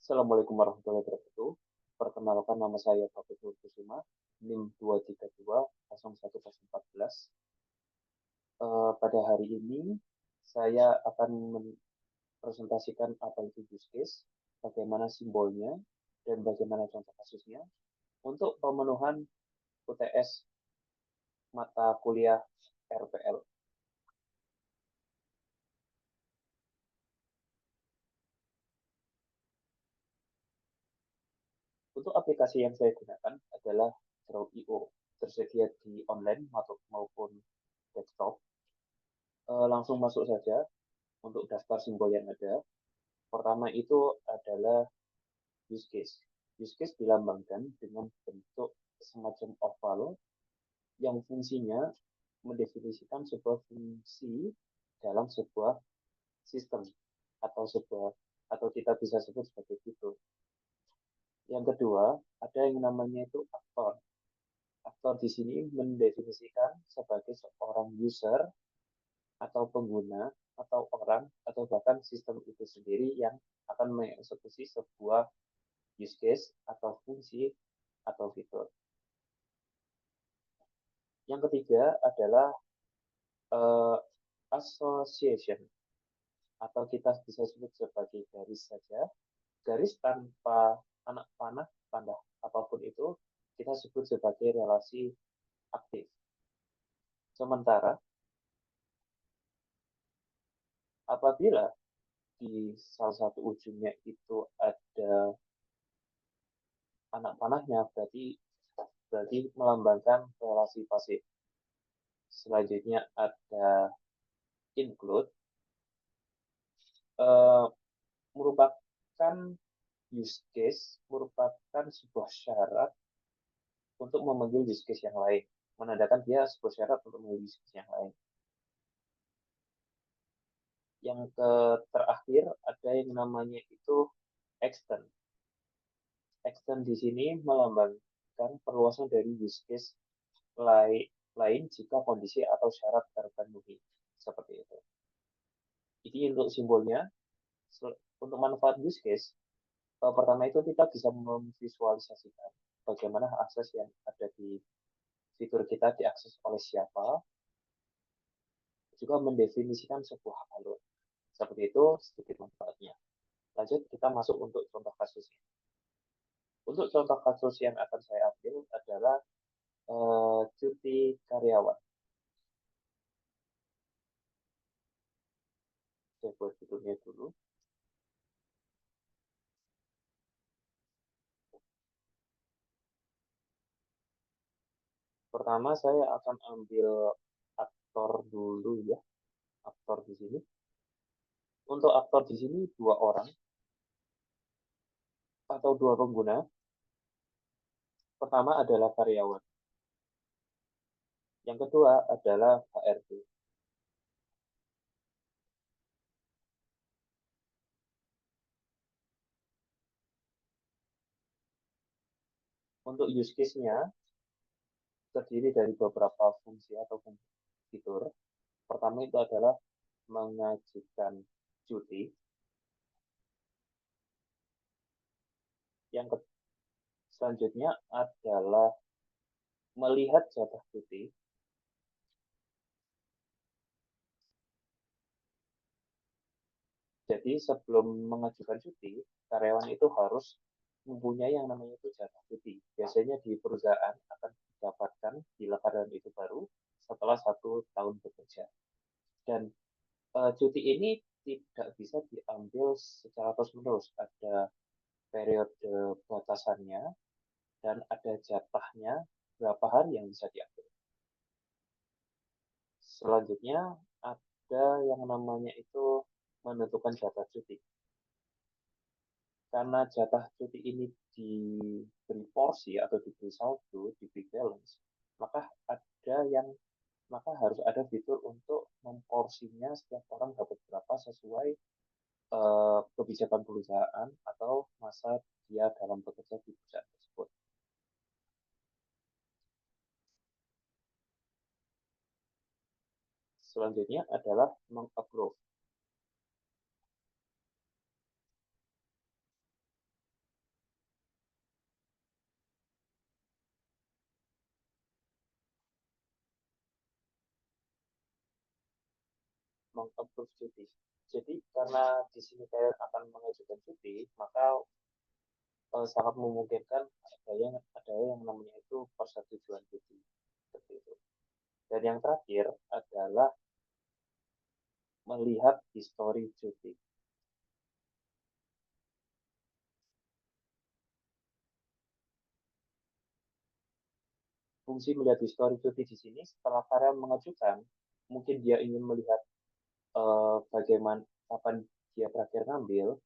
Assalamualaikum warahmatullahi wabarakatuh. Perkenalkan nama saya Taufik Nur Kusuma, NIM 2320114. Pada hari ini saya akan mempresentasikan apa itu use case, bagaimana simbolnya, dan bagaimana contoh kasusnya untuk pemenuhan UTS mata kuliah RPL. Untuk aplikasi yang saya gunakan adalah Draw.io, tersedia di online maupun desktop. Langsung masuk saja untuk daftar simbol yang ada. Pertama itu adalah use case. Use case dilambangkan dengan bentuk semacam oval yang fungsinya mendefinisikan sebuah fungsi dalam sebuah sistem atau kita bisa sebut sebagai fitur. Yang kedua, ada yang namanya itu aktor. Aktor di sini mendefinisikan sebagai seorang user atau pengguna atau orang atau bahkan sistem itu sendiri yang akan mengeksekusi sebuah use case atau fungsi atau fitur. Yang ketiga adalah association atau kita bisa sebut sebagai garis saja. Garis tanpa anak panah, tanda apapun itu, kita sebut sebagai relasi aktif. Sementara apabila di salah satu ujungnya itu ada anak panahnya, berarti melambangkan relasi pasif. Selanjutnya ada include, merupakan use case, merupakan sebuah syarat untuk memanggil use case yang lain. Menandakan dia sebuah syarat untuk memanggil use case yang lain. Yang terakhir ada yang namanya itu extend. Extend di sini melambangkan perluasan dari use case lain jika kondisi atau syarat terpenuhi. Seperti itu. Jadi untuk simbolnya, untuk manfaat use case, pertama itu kita bisa memvisualisasikan bagaimana akses yang ada di fitur kita diakses oleh siapa, juga mendefinisikan sebuah alur. Seperti itu sedikit manfaatnya. Lanjut kita masuk untuk contoh kasusnya. Untuk contoh kasus yang akan saya ambil adalah cuti karyawan. Saya buat judulnya dulu. Pertama saya akan ambil aktor dulu ya, aktor di sini. Untuk aktor di sini dua orang atau dua pengguna. Pertama adalah karyawan. Yang kedua adalah HRD. Untuk use case-nya terdiri dari beberapa fungsi atau fitur. Pertama itu adalah mengajukan cuti. Yang selanjutnya adalah melihat jatah cuti. Jadi sebelum mengajukan cuti, karyawan itu harus mempunyai yang namanya itu jatah cuti. Biasanya di perusahaan akan didapatkan bila karyawan itu baru setelah 1 tahun bekerja. Dan cuti ini tidak bisa diambil secara terus-menerus. Ada periode batasannya dan ada jatahnya berapa hari yang bisa diambil. Selanjutnya ada yang namanya itu menentukan jatah cuti. Karena jatah cuti ini diberi porsi atau diberi saldo, diberi balance, maka harus ada fitur untuk memporsinya setiap orang dapat berapa sesuai kebijakan perusahaan atau masa dia dalam bekerja di perusahaan tersebut. Selanjutnya adalah mengapprove. meng-approve cuti. Jadi karena di sini karyawan akan mengajukan cuti, maka sangat memungkinkan ada yang namanya itu persetujuan cuti. Seperti itu. Dan yang terakhir adalah melihat histori cuti. Fungsi melihat histori cuti di sini setelah karyawan mengajukan, mungkin dia ingin melihat bagaimana kapan dia terakhir ngambil,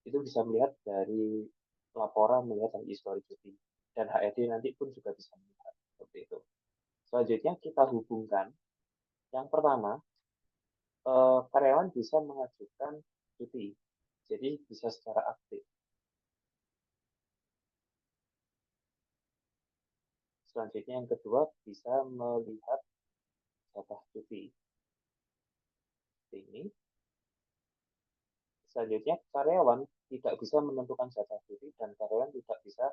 itu bisa melihat dari laporan melihat dari histori cuti. Dan HRD nanti pun juga bisa melihat seperti itu. Selanjutnya kita hubungkan. Yang pertama, karyawan bisa mengajukan cuti. Jadi bisa secara aktif. Selanjutnya yang kedua bisa melihat jatah cuti. Ini. Selanjutnya karyawan tidak bisa menentukan jatah cuti dan karyawan tidak bisa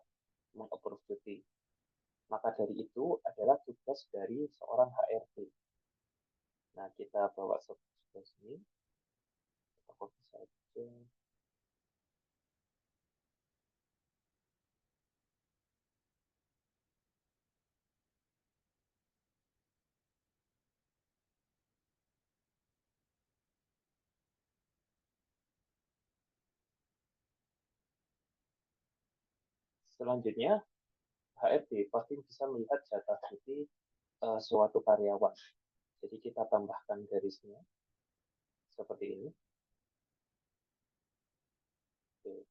mengapprove cuti. Maka dari itu adalah tugas dari seorang HRD. Nah, kita bawa sebelah sini. Kita copy saja. Selanjutnya, HRD pasti bisa melihat jatah cuti suatu karyawan. Jadi kita tambahkan garisnya seperti ini. Oke.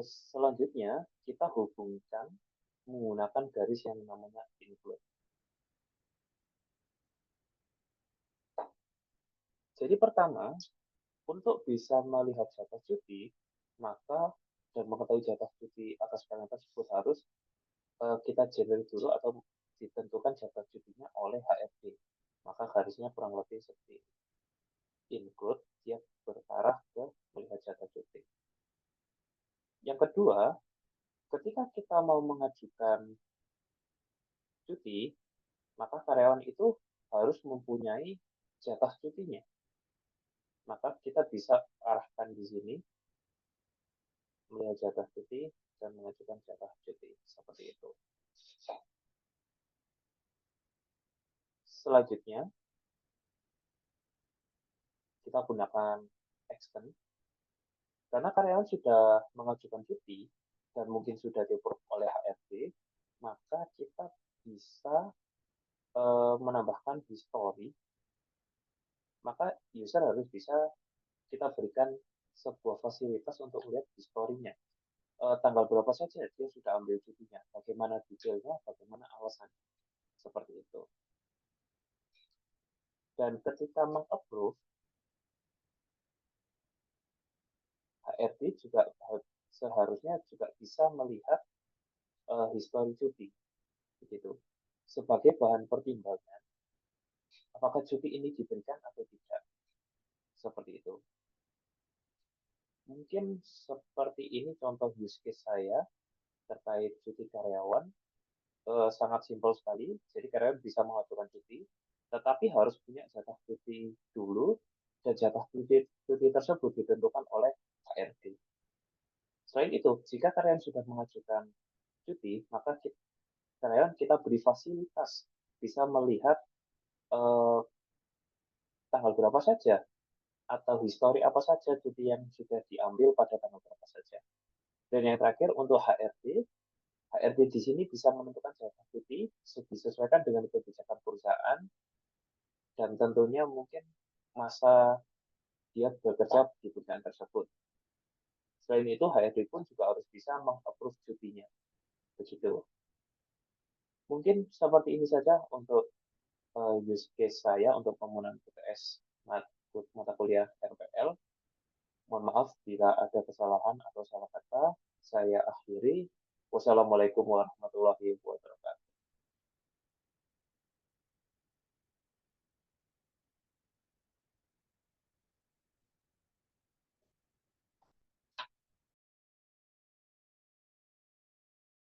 Selanjutnya, kita hubungkan menggunakan garis yang namanya include. Jadi pertama, untuk bisa melihat jatah cuti, maka dan mengetahui jatah cuti atas karyawan tersebut harus kita generate dulu atau ditentukan jatah cutinya oleh HRD. Maka garisnya kurang lebih seperti ini. Include, dia berarah ke melihat jatah cuti. Yang kedua, ketika kita mau mengajukan cuti, maka karyawan itu harus mempunyai jatah cutinya. Maka kita bisa arahkan di sini, melihat jatah cuti dan mengajukan jatah cuti. Seperti itu. Selanjutnya, kita gunakan extend. Karena karyawan sudah mengajukan cuti dan mungkin sudah di-approve oleh HRD, maka kita bisa menambahkan history. Maka user harus bisa kita berikan sebuah fasilitas untuk melihat historinya. Tanggal berapa saja dia sudah ambil cutinya, bagaimana detailnya, bagaimana alasannya. Seperti itu. Dan ketika meng-approve, HRD juga seharusnya juga bisa melihat histori cuti, begitu, sebagai bahan pertimbangan apakah cuti ini diberikan atau tidak, seperti itu. Mungkin seperti ini contoh use case saya terkait cuti karyawan. Sangat simpel sekali, jadi karyawan bisa mengajukan cuti, tetapi harus punya jatah cuti dulu, dan jatah cuti tersebut ditentukan oleh HRD. Selain itu, jika karyawan sudah mengajukan cuti, maka karyawan kita beri fasilitas bisa melihat tanggal berapa saja atau histori apa saja cuti yang sudah diambil pada tanggal berapa saja. Dan yang terakhir untuk HRD di sini bisa menentukan jatah cuti disesuaikan dengan kebijakan perusahaan dan tentunya mungkin masa dia bekerja di perusahaan tersebut. Selain itu, HRD pun juga harus bisa meng-approve cutinya. Begitu. Mungkin seperti ini saja untuk use case saya untuk penggunaan PTS mata kuliah RPL. Mohon maaf bila ada kesalahan atau salah kata. Saya akhiri. Wassalamualaikum warahmatullahi wabarakatuh.